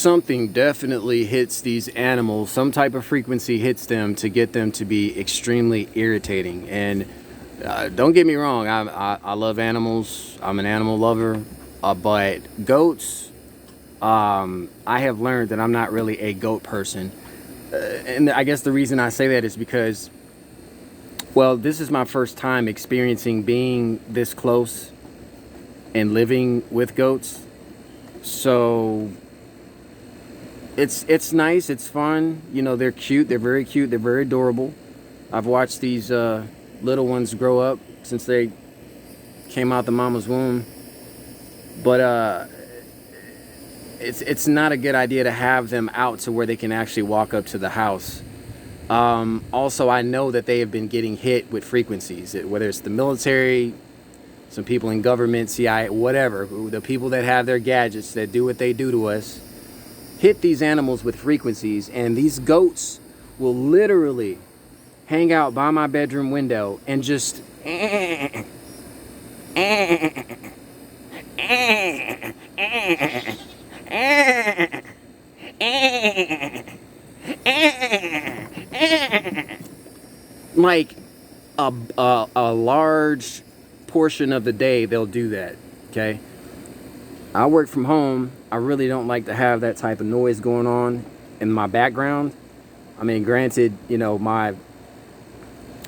something definitely hits these animals. Some type of frequency hits them to get them to be extremely irritating. And don't get me wrong, I love animals. I'm an animal lover. But goats, I have learned that I'm not really a goat person. And I guess the reason I say that is because, well, this is my first time experiencing being this close and living with goats. So it's nice, it's fun. You know, they're cute, they're very cute, they're very adorable. I've watched these little ones grow up since they came out the mama's womb. But it's not a good idea to have them out to where they can actually walk up to the house. Also, I know that they have been getting hit with frequencies, whether it's the military, some people in government, CIA, whatever, the people that have their gadgets that do what they do to us, hit these animals with frequencies. And these goats will literally hang out by my bedroom window and just like a large portion of the day they'll do that. Okay, I work from home. I really don't like to have that type of noise going on in my background. I mean, granted, you know,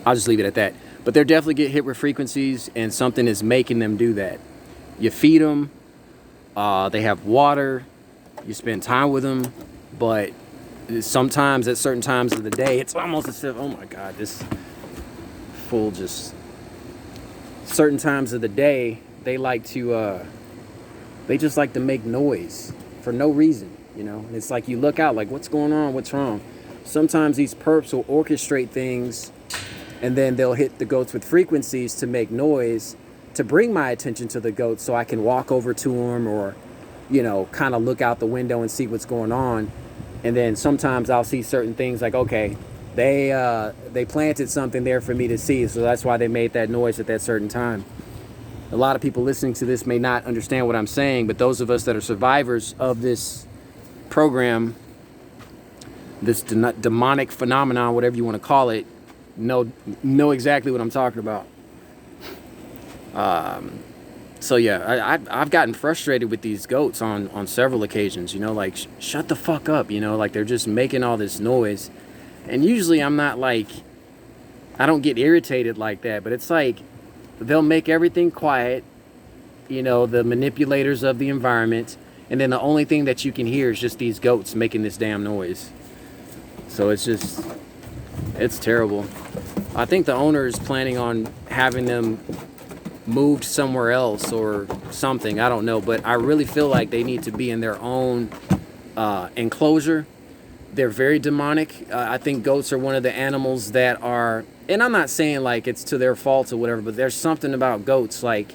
I'll just leave it at that. But they're definitely get hit with frequencies, and something is making them do that. You feed them, they have water, you spend time with them, but sometimes at certain times of the day, it's almost as if, oh my God, this fool just, certain times of the day, they just like to make noise for no reason, you know? And it's like you look out like, what's going on? What's wrong? Sometimes these perps will orchestrate things, and then they'll hit the goats with frequencies to make noise, to bring my attention to the goats so I can walk over to them, or, you know, kind of look out the window and see what's going on. And then sometimes I'll see certain things like, okay, they planted something there for me to see, so that's why they made that noise at that certain time. A lot of people listening to this may not understand what I'm saying, but those of us that are survivors of this program, this demonic phenomenon, whatever you want to call it, know exactly what I'm talking about. So yeah, I've gotten frustrated with these goats on several occasions, you know, like, shut the fuck up, you know, like they're just making all this noise. And usually I'm not like, I don't get irritated like that, but it's like, they'll make everything quiet, you know, the manipulators of the environment, and then the only thing that you can hear is just these goats making this damn noise. So it's terrible. I think the owner is planning on having them moved somewhere else or something, I don't know, but I really feel like they need to be in their own enclosure. They're very demonic. I think goats are one of the animals that are, and I'm not saying like it's to their fault or whatever, but there's something about goats, like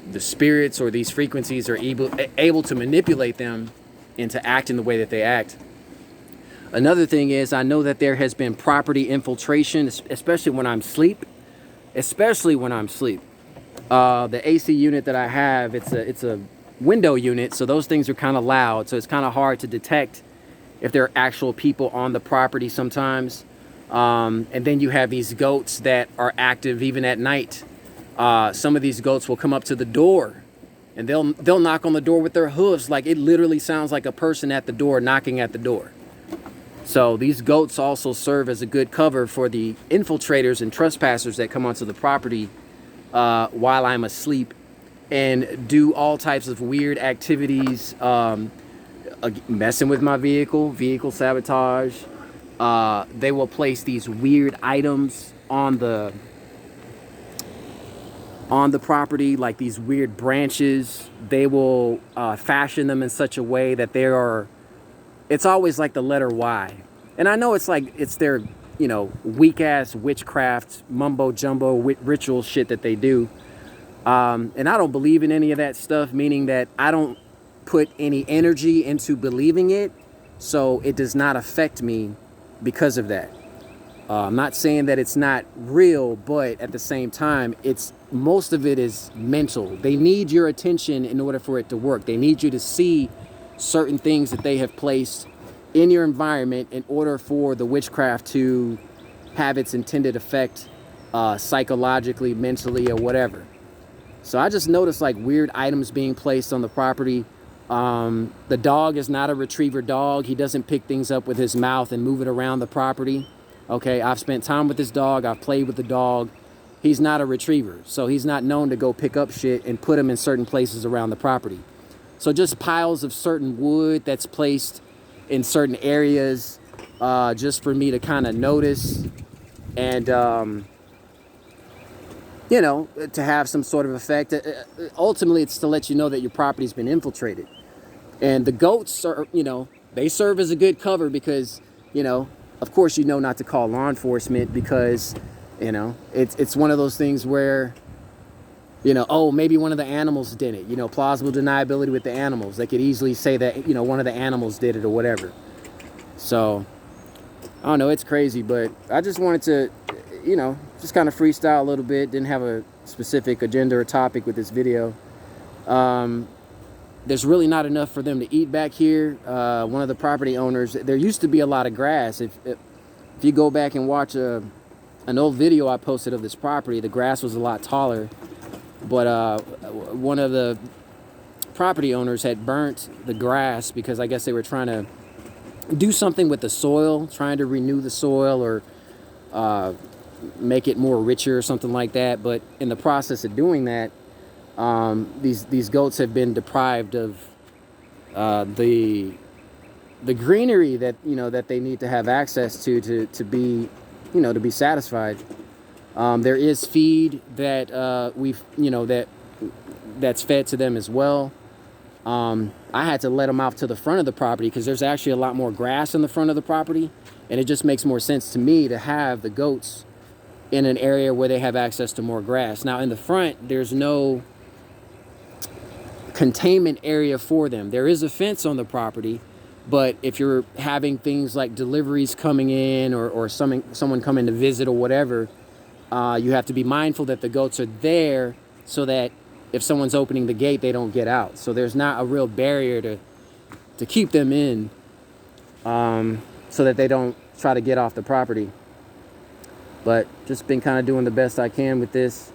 the spirits or these frequencies are able to manipulate them into acting the way that they act. Another thing is, I know that there has been property infiltration, especially when I'm asleep. The AC unit that I have, it's a window unit, so those things are kind of loud, so it's kind of hard to detect if there are actual people on the property sometimes. And then you have these goats that are active even at night. Some of these goats will come up to the door, and they'll knock on the door with their hooves, like it literally sounds like a person at the door knocking at the door. So these goats also serve as a good cover for the infiltrators and trespassers that come onto the property while I'm asleep and do all types of weird activities, messing with my vehicle sabotage. They will place these weird items on the property, like these weird branches. They will fashion them in such a way that it's always like the letter Y. And I know it's like, it's their, you know, weak ass witchcraft, mumbo jumbo ritual shit that they do. And I don't believe in any of that stuff, meaning that I don't put any energy into believing it. So it does not affect me because of that. I'm not saying that it's not real, but at the same time, most of it is mental. They need your attention in order for it to work. They need you to see certain things that they have placed in your environment in order for the witchcraft to have its intended effect, psychologically, mentally, or whatever. So I just noticed like weird items being placed on the property. The dog is not a retriever dog. He doesn't pick things up with his mouth and move it around the property. Okay, I've spent time with this dog. I've played with the dog. He's not a retriever, so he's not known to go pick up shit and put them in certain places around the property. So just piles of certain wood that's placed in certain areas, just for me to kind of notice, and you know, to have some sort of effect. Ultimately, it's to let you know that your property's been infiltrated. And the goats are, you know, they serve as a good cover because, you know, of course, you know not to call law enforcement because, you know, it's one of those things where, you know, oh, maybe one of the animals did it. You know, plausible deniability with the animals. They could easily say that, you know, one of the animals did it or whatever. So, I don't know, it's crazy, but I just wanted to, you know, just kind of freestyle a little bit. Didn't have a specific agenda or topic with this video. There's really not enough for them to eat back here. One of the property owners, there used to be a lot of grass. If you go back and watch an old video I posted of this property, the grass was a lot taller. But one of the property owners had burnt the grass because I guess they were trying to do something with the soil, trying to renew the soil or make it more richer or something like that. But in the process of doing that, these goats have been deprived of the greenery that, you know, that they need to have access to be, you know, to be satisfied. There is feed that that's fed to them as well. I had to let them off to the front of the property because there's actually a lot more grass in the front of the property, and it just makes more sense to me to have the goats in an area where they have access to more grass. Now in the front, there's no containment area for them. There is a fence on the property, but if you're having things like deliveries coming in or someone coming to visit or whatever, you have to be mindful that the goats are there so that if someone's opening the gate, they don't get out. So there's not a real barrier to keep them in, so that they don't try to get off the property. But just been kind of doing the best I can with this,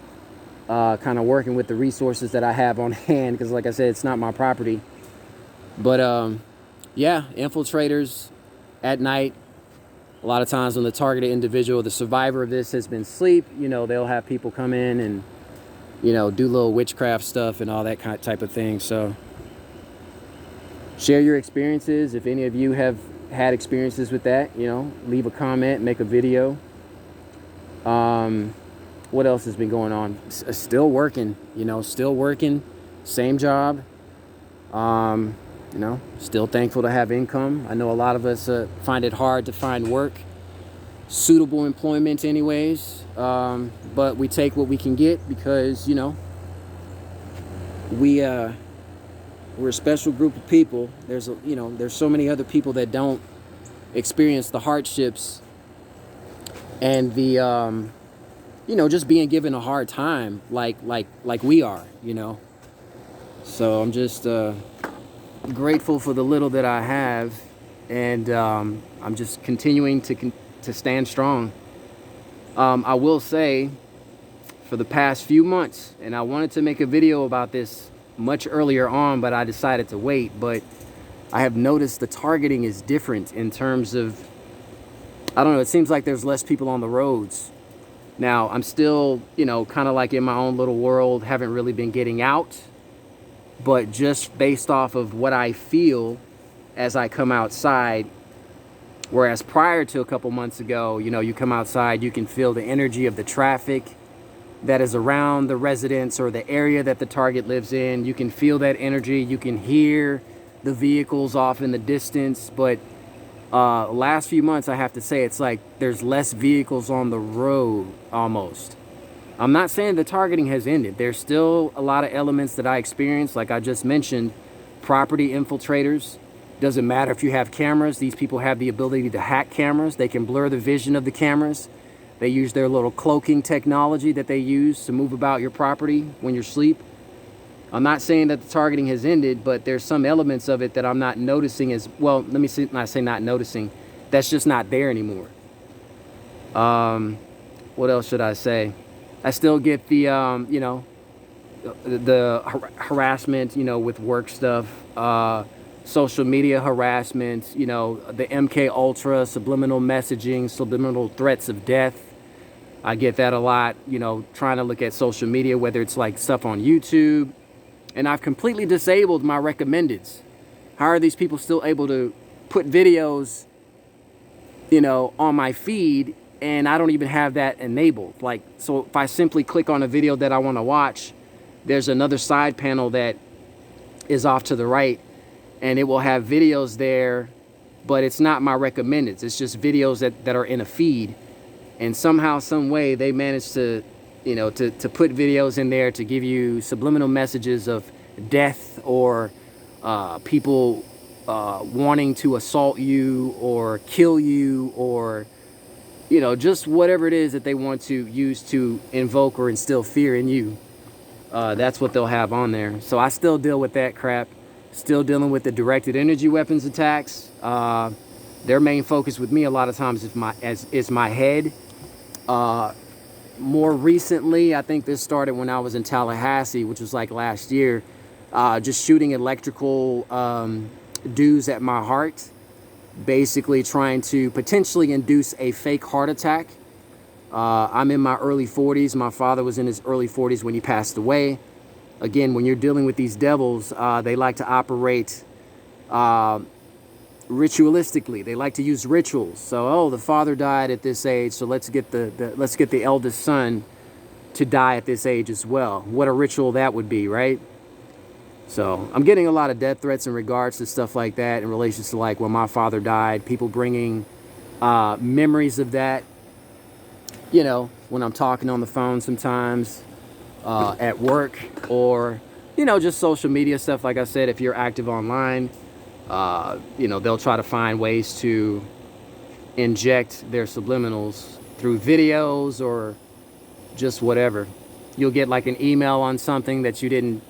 kind of working with the resources that I have on hand, because like I said, it's not my property. But yeah, infiltrators at night. A lot of times when the targeted individual, the survivor of this, has been asleep, you know, they'll have people come in and, you know, do little witchcraft stuff and all that kind of type of thing. So share your experiences. If any of you have had experiences with that, you know, leave a comment, make a video. What else has been going on? Still working, you know, still working, same job. You know, still thankful to have income. I know a lot of us find it hard to find work, suitable employment anyways, but we take what we can get because, you know, we're a special group of people. There's so many other people that don't experience the hardships and the you know, just being given a hard time like we are, you know. So I'm just grateful for the little that I have, and I'm just continuing to stand strong. I will say, for the past few months, and I wanted to make a video about this much earlier on, but I decided to wait. But I have noticed the targeting is different in terms of, I don't know, it seems like there's less people on the roads. Now, I'm still, you know, kind of like in my own little world, haven't really been getting out. But just based off of what I feel as I come outside, whereas prior to a couple months ago, you know, you come outside, you can feel the energy of the traffic that is around the residence or the area that the target lives in. You can feel that energy. You can hear the vehicles off in the distance. But last few months, I have to say, it's like there's less vehicles on the road almost. I'm not saying the targeting has ended. There's still a lot of elements that I experience. Like I just mentioned, property infiltrators. Doesn't matter if you have cameras. These people have the ability to hack cameras. They can blur the vision of the cameras. They use their little cloaking technology that they use to move about your property when you're asleep. I'm not saying that the targeting has ended, but there's some elements of it that I'm not noticing as well. Let me see, not say not noticing. That's just not there anymore. What else should I say? I still get the, the harassment, with work stuff, social media harassment, the MK Ultra, subliminal messaging, subliminal threats of death. I get that a lot, trying to look at social media, whether it's like stuff on YouTube. And I've completely disabled my recommendeds. How are these people still able to put videos, on my feed, and I don't even have that enabled? Like, so if I simply click on a video that I want to watch, there's another side panel that is off to the right, and it will have videos there, but it's not my recommendeds. It's just videos that are in a feed. And somehow, some way, they managed to, to put videos in there to give you subliminal messages of death, or people wanting to assault you or kill you, or, just whatever it is that they want to use to invoke or instill fear in you. That's what they'll have on there. So I still deal with that crap. Still dealing with the directed energy weapons attacks. Their main focus with me a lot of times is my head. More recently, I think this started when I was in Tallahassee, which was like last year, just shooting electrical dues at my heart, basically trying to potentially induce a fake heart attack. I'm in my early 40s. My father was in his early 40s when he passed away. Again, when you're dealing with these devils, they like to operate ritualistically. They like to use rituals. So, the father died at this age, so let's get the eldest son to die at this age as well. What a ritual that would be, right? So I'm getting a lot of death threats in regards to stuff like that, in relation to like when my father died, people bringing memories of that, when I'm talking on the phone sometimes, at work, or, just social media stuff. Like I said, if you're active online, they'll try to find ways to inject their subliminals through videos or just whatever. You'll get like an email on something that you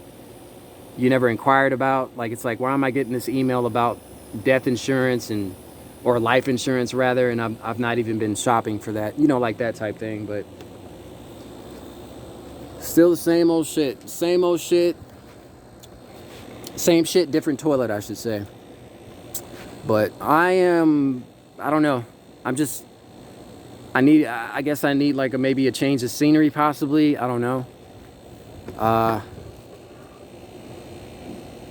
never inquired about. Like, it's like, why am I getting this email about death insurance or life insurance rather, and I've not even been shopping for that, like that type thing. But still the same old shit, same shit, different toilet, I should say. But I don't know, I guess I need like maybe a change of scenery, possibly. I don't know.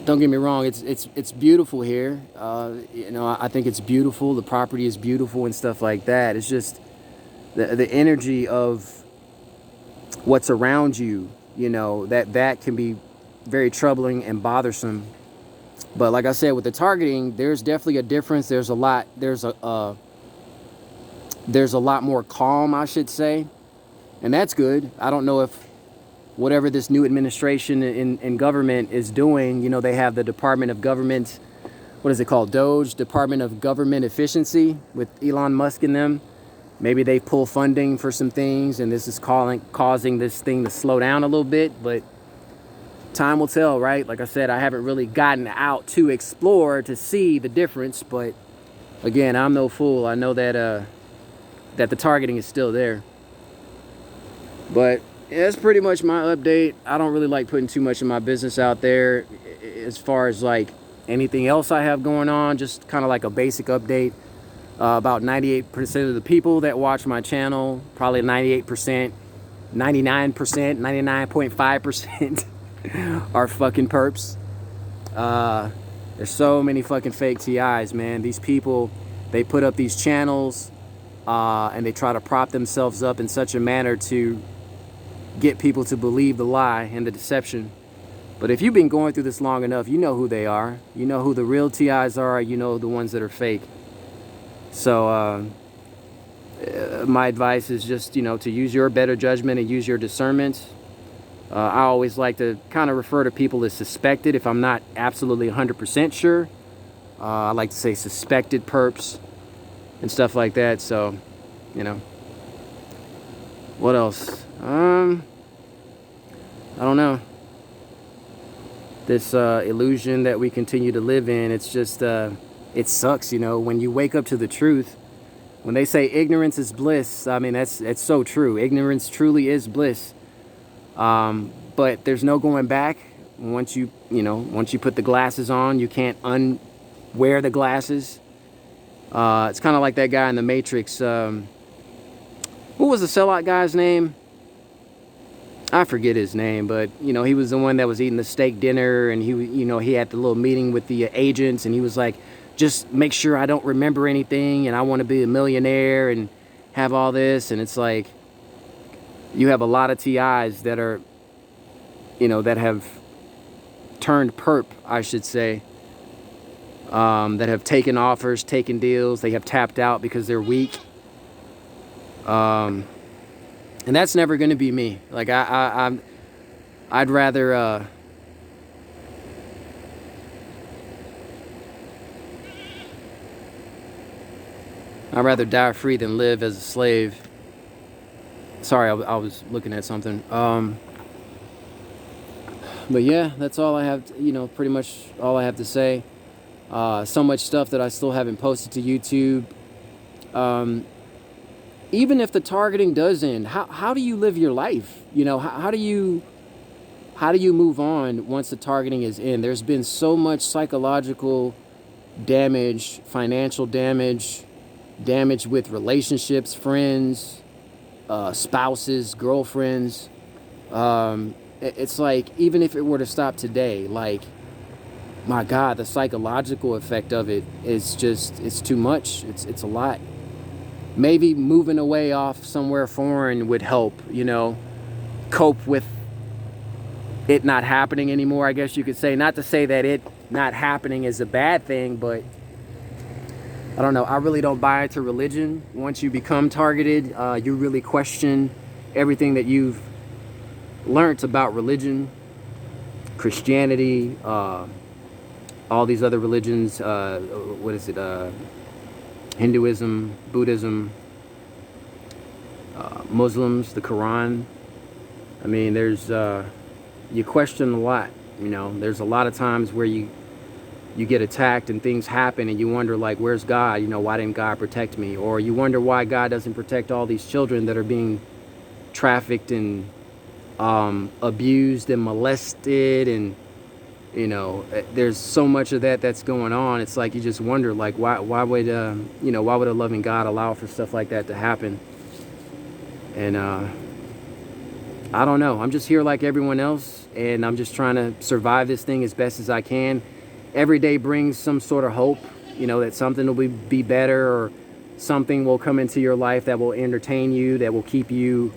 Don't get me wrong, it's beautiful here. I think it's beautiful. The property is beautiful and stuff like that. It's just the energy of what's around you, that can be very troubling and bothersome. But like I said, with the targeting, there's definitely a difference. There's a lot more calm, I should say, and that's good. I don't know if whatever this new administration in government is doing, they have the Department of Government, what is it called? DOGE, Department of Government Efficiency, with Elon Musk in them. Maybe they pull funding for some things, and this is causing this thing to slow down a little bit, but time will tell, right? Like I said, I haven't really gotten out to explore to see the difference, but again, I'm no fool. I know that the targeting is still there. But yeah, that's pretty much my update. I don't really like putting too much of my business out there as far as like anything else I have going on. Just kind of like a basic update. About 98% of the people that watch my channel, probably 98%, 99%, 99.5% are fucking perps. There's so many fucking fake TIs, man. These people, they put up these channels and they try to prop themselves up in such a manner to get people to believe the lie and the deception. But if you've been going through this long enough, you know who they are. You know who the real TIs are. You know the ones that are fake. So my advice is just, to use your better judgment and use your discernment. I always like to kind of refer to people as suspected if I'm not absolutely 100% sure. I like to say suspected perps and stuff like that. So, what else? I don't know. this illusion that we continue to live in. It's just, it sucks, you know, when you wake up to the truth. When they say ignorance is bliss, I mean, it's so true. Ignorance truly is bliss. But there's no going back. Once you put the glasses on, you can't unwear the glasses. It's kind of like that guy in the Matrix. What was the sellout guy's name? I forget his name, but you know, he was the one that was eating the steak dinner, and he had the little meeting with the agents, and he was like, just make sure I don't remember anything, and I want to be a millionaire and have all this. And it's like, you have a lot of TIs that are, that have turned perp, I should say, that have taken offers, taken deals, they have tapped out because they're weak. And that's never going to be me. Like I'd rather die free than live as a slave. Sorry, I was looking at something. But yeah, that's all I have. Pretty much all I have to say. So much stuff that I still haven't posted to YouTube. Even if the targeting does end, how do you live your life? How do you move on once the targeting is in? There's been so much psychological damage, financial damage with relationships, friends, spouses, girlfriends. It's like, even if it were to stop today, like, my God, the psychological effect of it is just, it's too much. It's a lot. Maybe moving away off somewhere foreign would help, cope with it not happening anymore, I guess you could say. Not to say that it not happening is a bad thing, but I don't know. I really don't buy into religion. Once you become targeted, you really question everything that you've learned about religion, Christianity, all these other religions. What is it? Hinduism, Buddhism, Muslims, the Quran. I mean, you question a lot. There's a lot of times where you get attacked and things happen and you wonder, like, where's God? Why didn't God protect me? Or you wonder why God doesn't protect all these children that are being trafficked and abused and molested, and there's so much of that's going on. It's like, you just wonder, like, why would a loving God allow for stuff like that to happen? And I don't know. I'm just here like everyone else, and I'm just trying to survive this thing as best as I can. Every day brings some sort of hope, that something will be better, or something will come into your life that will entertain you, that will keep you,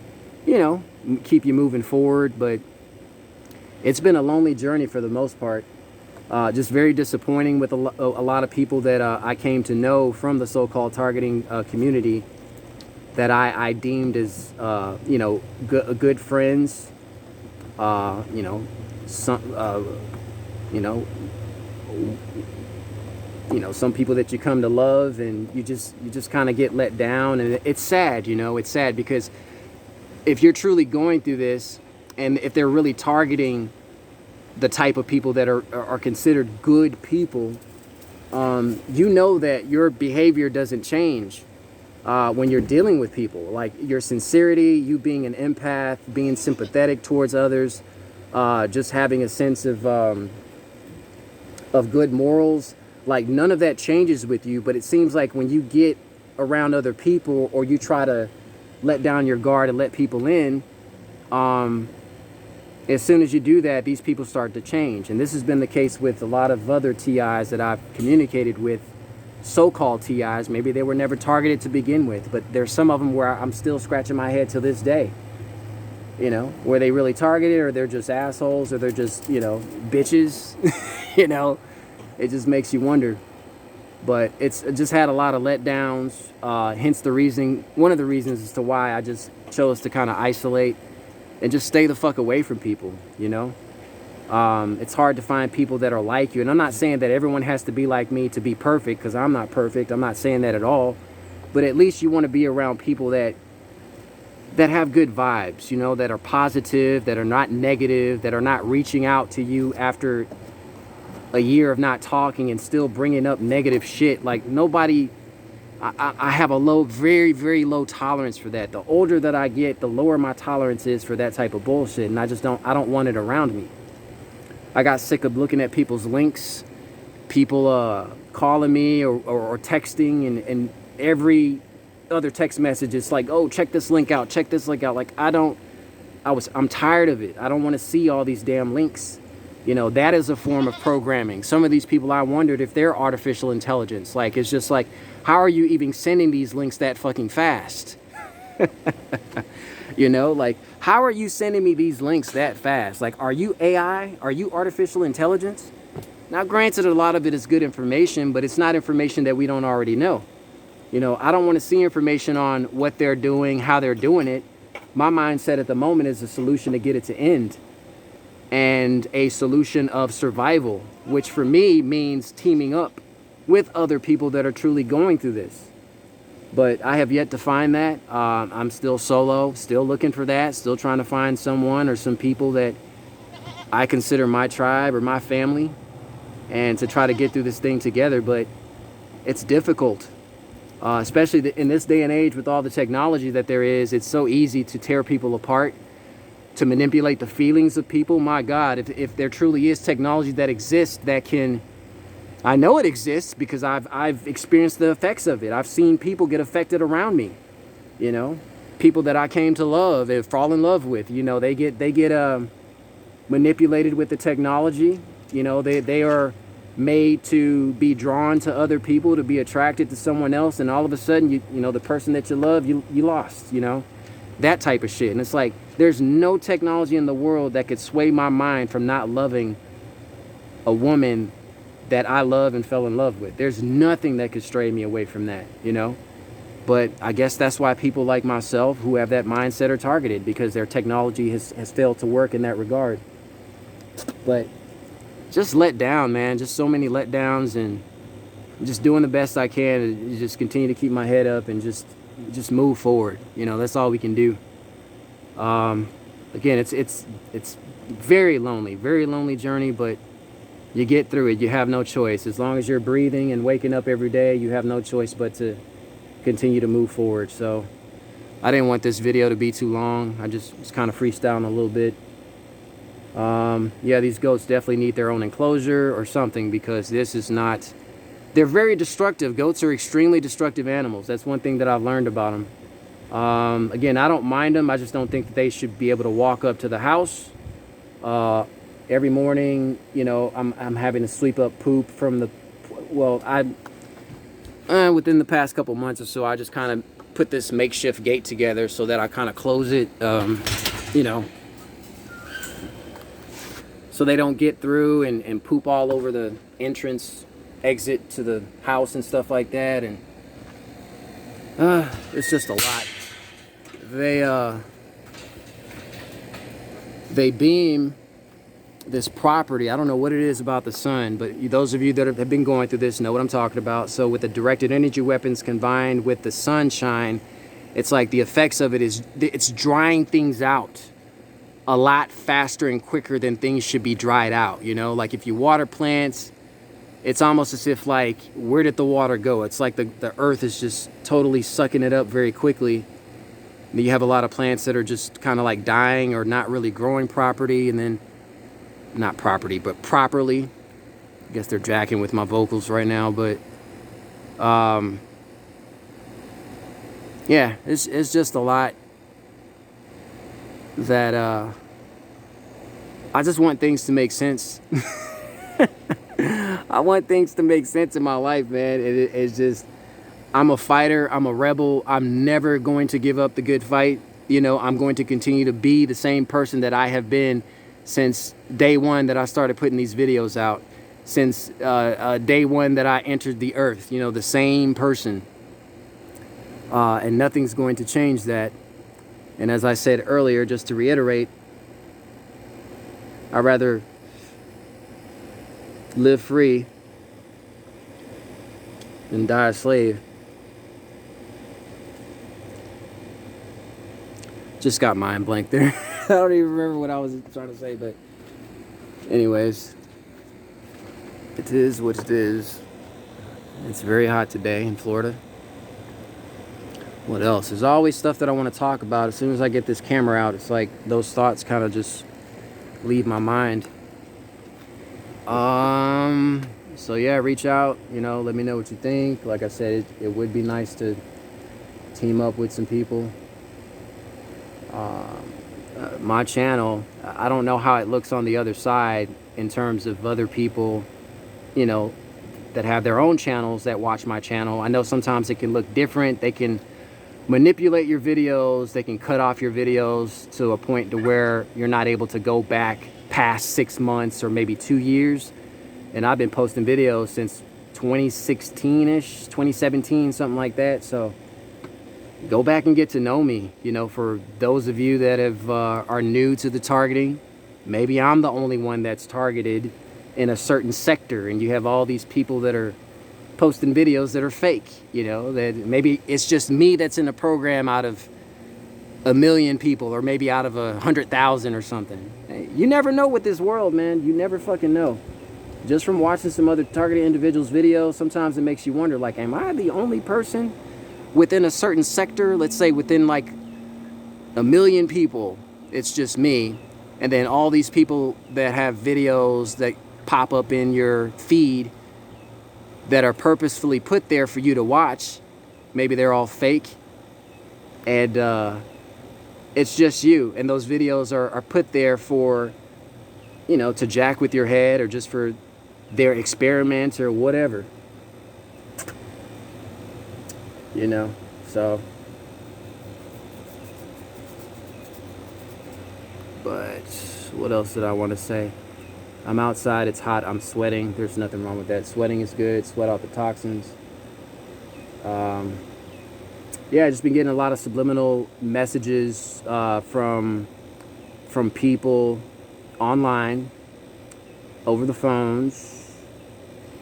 keep you moving forward. But it's been a lonely journey for the most part. Just very disappointing with a lot of people that I came to know from the so-called targeting community, that I deemed as, good friends, some people that you come to love, and you just kind of get let down. And it's sad, it's sad, because if you're truly going through this, and if they're really targeting the type of people that are considered good people, that your behavior doesn't change when you're dealing with people. Like, your sincerity, you being an empath, being sympathetic towards others, just having a sense of good morals, like, none of that changes with you. But it seems like when you get around other people, or you try to let down your guard and let people in, as soon as you do that, these people start to change. And this has been the case with a lot of other TIs that I've communicated with, so-called TIs. Maybe they were never targeted to begin with, but there's some of them where I'm still scratching my head to this day. Were they really targeted, or they're just assholes, or they're just, bitches? It just makes you wonder. But it's just had a lot of letdowns, hence one of the reasons as to why I just chose to kind of isolate and just stay the fuck away from people. It's hard to find people that are like you. And I'm not saying that everyone has to be like me to be perfect, because I'm not perfect. I'm not saying that at all. But at least you want to be around people that have good vibes, that are positive, that are not negative, that are not reaching out to you after a year of not talking and still bringing up negative shit. Like nobody, I have a low, very, very low tolerance for that. The older that I get, the lower my tolerance is for that type of bullshit. And I don't want it around me. I got sick of looking at people's links, people calling me or texting, and every other text message is like, oh, check this link out, check this link out. Like I'm tired of it. I don't want to see all these damn links. You know, that is a form of programming. Some of these people, I wondered if they're artificial intelligence. Like, it's just like, how are you even sending these links that fucking fast? You know, like, how are you sending me these links that fast? Like, are you AI? Are you artificial intelligence? Now, granted, a lot of it is good information, but it's not information that we don't already know. You know, I don't want to see information on what they're doing, how they're doing it. My mindset at the moment is a solution to get it to end. And a solution of survival, which for me means teaming up with other people that are truly going through this. But I have yet to find that. I'm still solo, still looking for that, still trying to find someone or some people that I consider my tribe or my family, and to try to get through this thing together. But it's difficult, especially in this day and age with all the technology that there is. It's so easy to tear people apart, to manipulate the feelings of people. My God, if there truly is technology that exists that can, I know it exists because I've experienced the effects of it. I've seen people get affected around me, you know, people that I came to love and fall in love with. You know, they get manipulated with the technology. You know, they are made to be drawn to other people, to be attracted to someone else, and all of a sudden, you know, the person that you love, you lost. You know, that type of shit. And it's like, there's no technology in the world that could sway my mind from not loving a woman that I love and fell in love with. There's nothing that could stray me away from that, you know? But I guess that's why people like myself who have that mindset are targeted, because their technology has failed to work in that regard. But just let down, man. Just so many letdowns, and just doing the best I can to just continue to keep my head up and just move forward. You know, that's all we can do. Again, it's very lonely journey, but you get through it. You have no choice. As long as you're breathing and waking up every day, you have no choice but to continue to move forward. So I didn't want this video to be too long. I just was kind of freestyling a little bit. Yeah, these goats definitely need their own enclosure or something, because this is not, they're very destructive. Goats are extremely destructive animals. That's one thing that I've learned about them. Again, I don't mind them. I just don't think that they should be able to walk up to the house. Every morning, you know, I'm having to sweep up poop from the, well, within the past couple months or so, I just kind of put this makeshift gate together so that I kind of close it, you know, so they don't get through and poop all over the entrance, exit to the house and stuff like that. And it's just a lot. They beam this property. I don't know what it is about the sun, but those of you that have been going through this know what I'm talking about. So with the directed energy weapons combined with the sunshine, it's like the effects of it is, it's drying things out a lot faster and quicker than things should be dried out. You know, like if you water plants, it's almost as if like, where did the water go? It's like the earth is just totally sucking it up very quickly. And you have a lot of plants that are just kind of like dying or not really growing properly, and then not property, but properly. I guess they're jacking with my vocals right now, but yeah, it's just a lot that I just want things to make sense. I want things to make sense in my life, man. It's just, I'm a fighter, I'm a rebel. I'm never going to give up the good fight. You know, I'm going to continue to be the same person that I have been since day one that I started putting these videos out, since day one that I entered the earth, you know, the same person. And nothing's going to change that. And as I said earlier, just to reiterate, I'd rather live free than die a slave. Just got mind blank there. I don't even remember what I was trying to say, but anyways. It is what it is. It's very hot today in Florida. What else? There's always stuff that I want to talk about. As soon as I get this camera out, it's like those thoughts kind of just leave my mind. So yeah, reach out, let me know what you think. Like I said, it would be nice to team up with some people. My channel, I don't know how it looks on the other side in terms of other people, that have their own channels that watch my channel. I know sometimes it can look different. They can manipulate your videos. They can cut off your videos to a point to where you're not able to go back past 6 months or maybe 2 years. And I've been posting videos since 2016-ish, 2017, something like that. So go back and get to know me. For those of you that are new to the targeting, maybe I'm the only one that's targeted in a certain sector, and you have all these people that are posting videos that are fake, that maybe it's just me that's in the program out of 1 million people, or maybe out of 100,000 or something. You never know with this world, man. You never fucking know. Just from watching some other targeted individuals' videos, sometimes it makes you wonder, like, am I the only person within a certain sector? Let's say within like 1 million people, it's just me. And then all these people that have videos that pop up in your feed that are purposefully put there for you to watch, maybe they're all fake, and it's just you, and those videos are put there for, to jack with your head, or just for their experiment or whatever, so. But what else did I want to say? I'm outside, it's hot, I'm sweating. There's nothing wrong with that. Sweating is good, sweat out the toxins. Yeah, just been getting a lot of subliminal messages from people online, over the phones,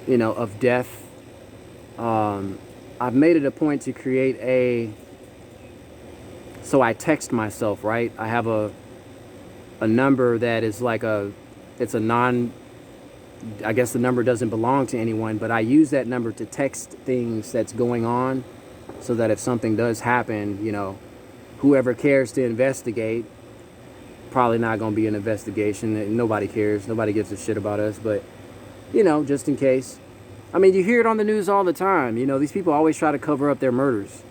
of death. I've made it a point to create so I text myself, right? I have a number that is like it's a I guess the number doesn't belong to anyone, but I use that number to text things that's going on, so that if something does happen, whoever cares to investigate, probably not going to be an investigation. Nobody cares. Nobody gives a shit about us, but, just in case. I mean, you hear it on the news all the time. These people always try to cover up their murders,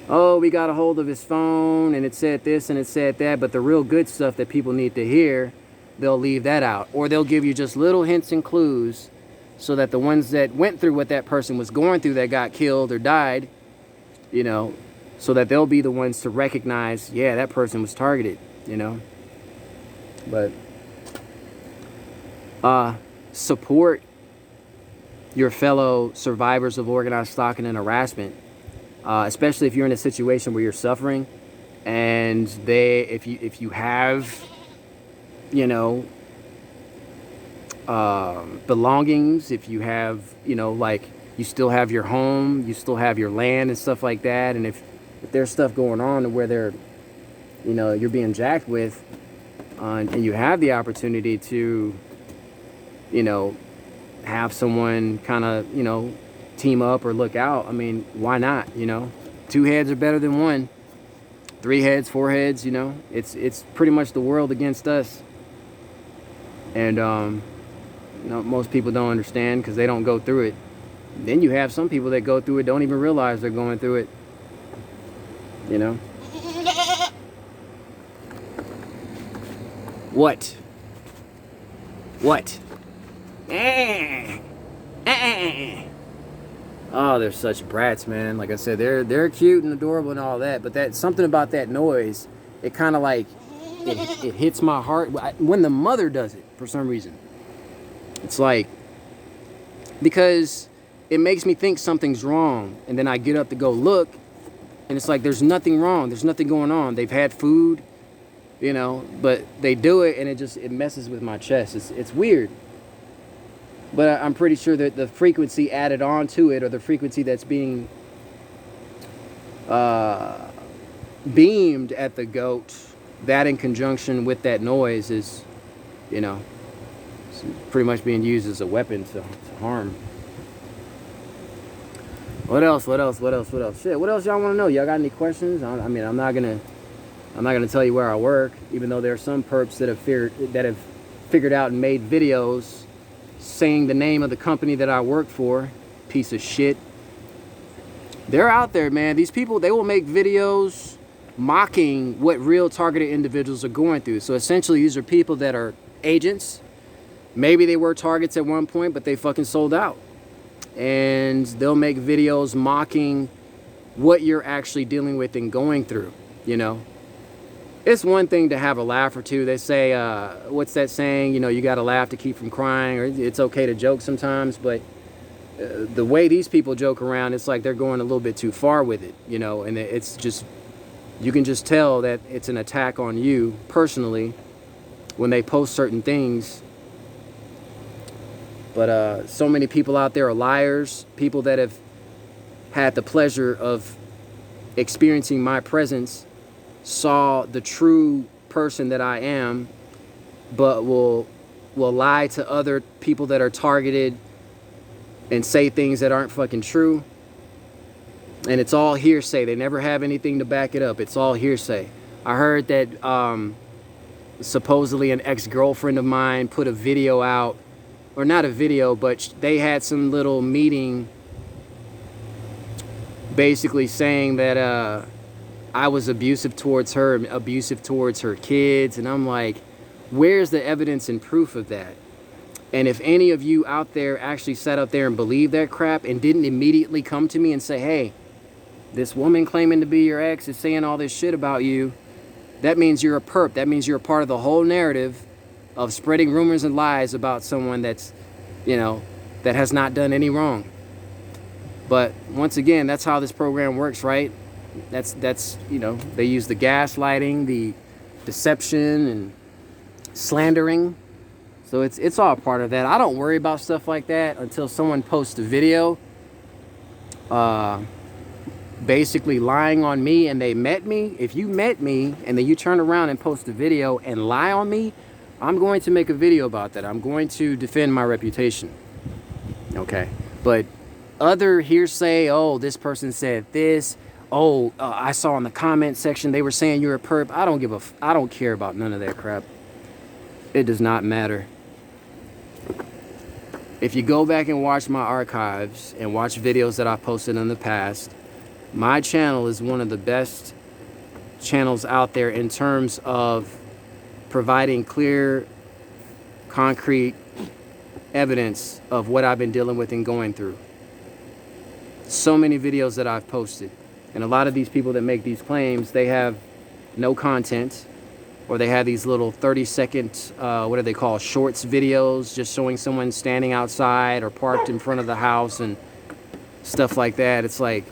Oh, we got a hold of his phone and it said this and it said that, but the real good stuff that people need to hear, they'll leave that out. Or they'll give you just little hints and clues, so that the ones that went through what that person was going through that got killed or died, so that they'll be the ones to recognize, yeah, that person was targeted, But support your fellow survivors of organized stalking and harassment. Especially if you're in a situation where you're suffering, and if you have, belongings, if you have, like, you still have your home, you still have your land and stuff like that, and if there's stuff going on where you're being jacked with, and you have the opportunity to, have someone kind of, team up or look out, I mean, why not? 2 heads are better than 1. 3 heads, 4 heads, it's pretty much the world against us. And most people don't understand because they don't go through it. Then you have some people that go through it, don't even realize they're going through it. What? Oh, they're such brats, man. Like I said, they're cute and adorable and all that, but that something about that noise, it kind of like it hits my heart when the mother does it for some reason. It's like, because it makes me think something's wrong, and then I get up to go look, and it's like there's nothing wrong, there's nothing going on. They've had food, but they do it, and it messes with my chest. It's weird. But I'm pretty sure that the frequency added on to it, or the frequency that's being beamed at the goat, that in conjunction with that noise is, It's pretty much being used as a weapon to harm. What else? Shit, what else y'all want to know? Y'all got any questions? I mean, I'm not gonna tell you where I work, even though there are some perps that have figured out and made videos saying the name of the company that I work for. Piece of shit. They're out there, man. These people, they will make videos mocking what real targeted individuals are going through. So essentially, these are people that are agents. Maybe they were targets at one point, but they fucking sold out. And they'll make videos mocking what you're actually dealing with and going through, you know. It's one thing to have a laugh or two. They say, what's that saying? You know, you got to laugh to keep from crying, or it's okay to joke sometimes. But the way these people joke around, it's like they're going a little bit too far with it, you know. And it's just, you can just tell that it's an attack on you personally when they post certain things. But so many people out there are liars, people that have had the pleasure of experiencing my presence, saw the true person that I am, but will lie to other people that are targeted and say things that aren't fucking true. And it's all hearsay. They never have anything to back it up. It's all hearsay. I heard that supposedly an ex-girlfriend of mine put a video out, or not a video, but they had some little meeting basically saying that I was abusive towards her, abusive towards her kids. And I'm like, where's the evidence and proof of that? And if any of you out there actually sat up there and believed that crap and didn't immediately come to me and say, hey, this woman claiming to be your ex is saying all this shit about you, that means you're a perp. That means you're a part of the whole narrative of spreading rumors and lies about someone that's, you know, that has not done any wrong. But once again, that's how this program works, right? That's you know, they use the gaslighting, the deception, and slandering. So it's all part of that. I don't worry about stuff like that until someone posts a video basically lying on me and they met me. If you met me and then you turn around and post a video and lie on me, I'm going to make a video about that. I'm going to defend my reputation. Okay. But other hearsay, oh, this person said this. Oh, I saw in the comment section they were saying you're a perp. I don't care about none of that crap. It does not matter. If you go back and watch my archives and watch videos that I posted in the past, my channel is one of the best channels out there in terms of providing clear, concrete evidence of what I've been dealing with and going through. So many videos that I've posted. And a lot of these people that make these claims, they have no content, or they have these little 30-second, what do they call, shorts videos, just showing someone standing outside or parked in front of the house and stuff like that. It's like,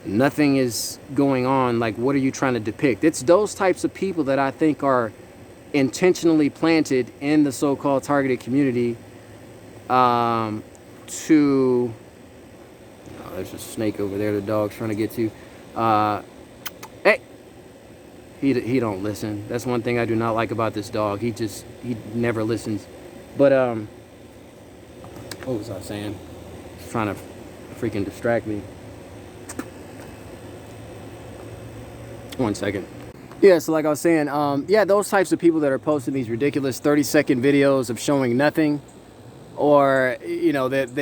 nothing is going on. Like, what are you trying to depict? It's those types of people that I think are intentionally planted in the so-called targeted community to... Oh, there's a snake over there the dog's trying to get to. Hey! He don't listen. That's one thing I do not like about this dog. He never listens. But, what was I saying? He's trying to freaking distract me. 1 second. Yeah, so like I was saying, yeah, those types of people that are posting these ridiculous 30-second videos of showing nothing, or, you know, that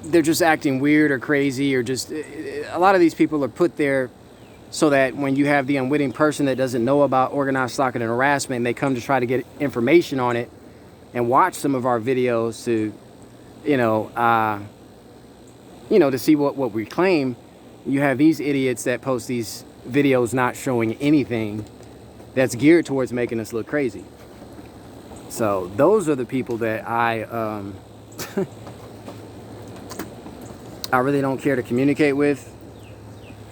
they're just acting weird or crazy, or just, a lot of these people are put there so that when you have the unwitting person that doesn't know about organized stalking and harassment, and they come to try to get information on it and watch some of our videos to, to see what we claim, you have these idiots that post these videos not showing anything that's geared towards making us look crazy. So those are the people that I really don't care to communicate with.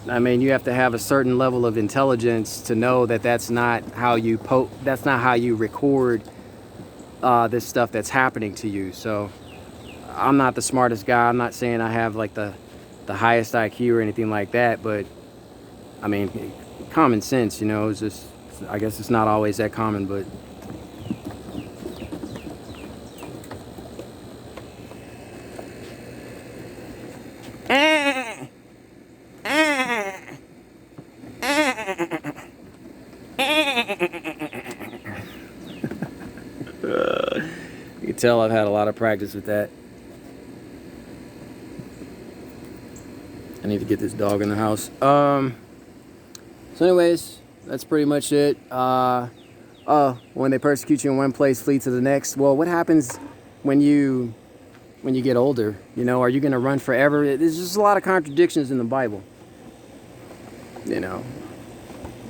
I mean, you have to have a certain level of intelligence to know that that's not how you record this stuff that's happening to you. So I'm not the smartest guy. I'm not saying I have like the highest IQ or anything like that, but I mean, common sense, is just, I guess it's not always that common, but tell I've had a lot of practice with that. I need to get this dog in the house. So anyways, that's pretty much it. When they persecute you in one place, flee to the next. Well, what happens when you get older? You know, are you going to run forever? There's just a lot of contradictions in the Bible. You know,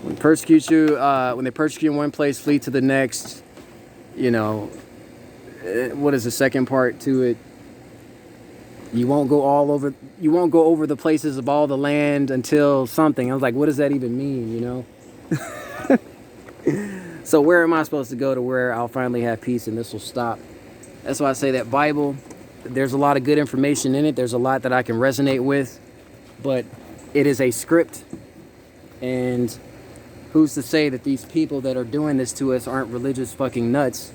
when they persecute you in one place, flee to the next. You know, what is the second part to it? You won't go over the places of all the land until something. I was like, what does that even mean, you know? So where am I supposed to go to where I'll finally have peace and this will stop? That's why I say that Bible, there's a lot of good information in it. There's a lot that I can resonate with, but it is a script. And who's to say that these people that are doing this to us aren't religious fucking nuts,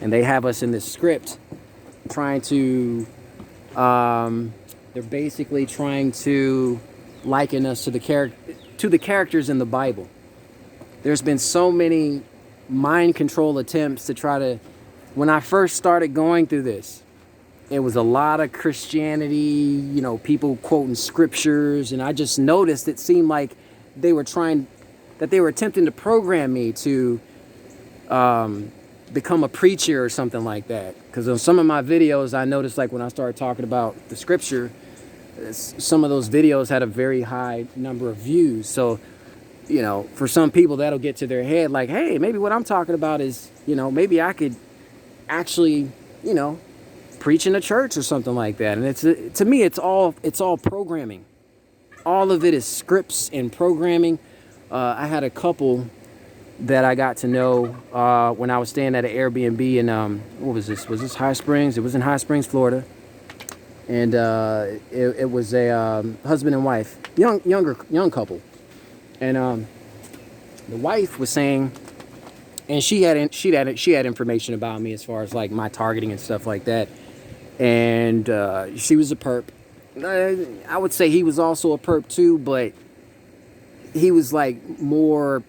and they have us in this script trying to, they're basically trying to liken us to the characters in the Bible. There's been so many mind control attempts to try to, when I first started going through this, it was a lot of Christianity, you know, people quoting scriptures, and I just noticed it seemed like they were attempting to program me to become a preacher or something like that. Because on some of my videos, I noticed, like when I started talking about the scripture, some of those videos had a very high number of views. So, you know, for some people that'll get to their head like, hey, maybe what I'm talking about is, you know, maybe I could actually, you know, preach in a church or something like that. And it's, to me, it's all programming. All of it is scripts and programming. I had a couple that I got to know when I was staying at an Airbnb in, what was this? Was this High Springs? It was in High Springs, Florida. And it was a husband and wife, young couple. And the wife was saying, and she had information about me as far as like my targeting and stuff like that. And she was a perp. I would say he was also a perp too, but he was like more,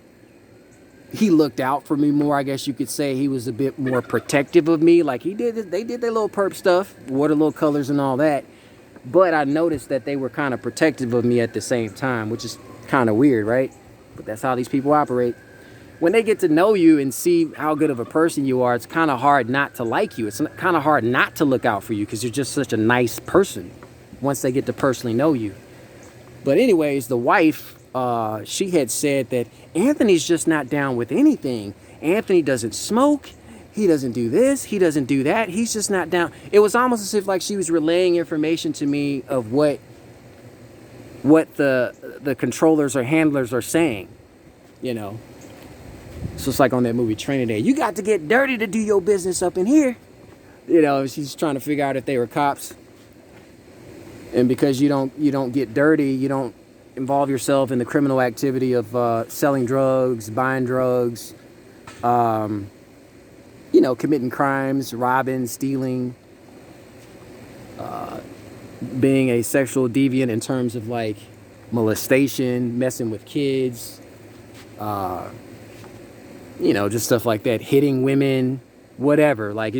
he looked out for me more, I guess you could say. He was a bit more protective of me. Like they did their little perp stuff, wore the little colors and all that. But I noticed that they were kind of protective of me at the same time, which is kind of weird, right? But that's how these people operate. When they get to know you and see how good of a person you are, it's kind of hard not to like you. It's kind of hard not to look out for you because you're just such a nice person once they get to personally know you. But anyways, the wife, she had said that Anthony's just not down with anything. Anthony doesn't smoke. He doesn't do this. He doesn't do that. He's just not down. It was almost as if like she was relaying information to me of what the controllers or handlers are saying, you know. So it's like on that movie Training Day. You got to get dirty to do your business up in here. You know, she's trying to figure out if they were cops. And because you don't get dirty, you don't involve yourself in the criminal activity of selling drugs, buying drugs, you know, committing crimes, robbing, stealing, being a sexual deviant in terms of like molestation, messing with kids, you know, just stuff like that, hitting women, whatever. Like,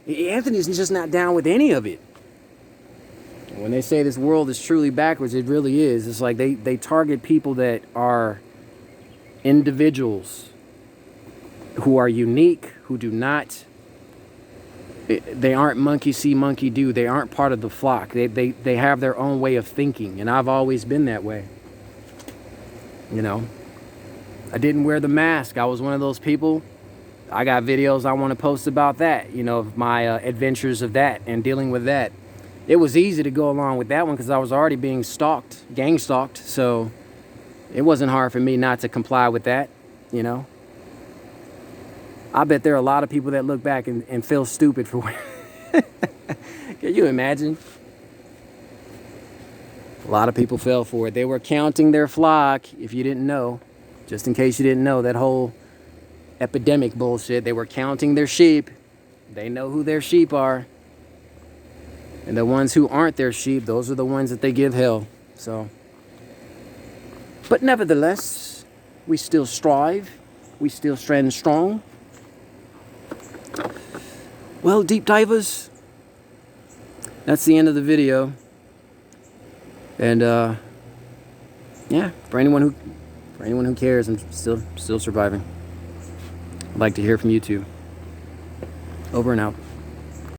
Anthony's just not down with any of it. When they say this world is truly backwards, it really is. It's like they target people that are individuals who are unique, who do not, they aren't monkey see, monkey do. They aren't part of the flock. They have their own way of thinking, and I've always been that way. You know, I didn't wear the mask. I was one of those people. I got videos I want to post about that, you know, of my adventures of that and dealing with that. It was easy to go along with that one because I was already being stalked, gang stalked, so it wasn't hard for me not to comply with that, you know. I bet there are a lot of people that look back and feel stupid for what. Can you imagine? A lot of people fell for it. They were counting their flock, if you didn't know. Just in case you didn't know, that whole epidemic bullshit. They were counting their sheep. They know who their sheep are. And the ones who aren't their sheep, those are the ones that they give hell. So, but nevertheless, we still strive. We still stand strong. Well, deep divers, that's the end of the video. And yeah, for anyone who cares, I'm still surviving. I'd like to hear from you too. Over and out.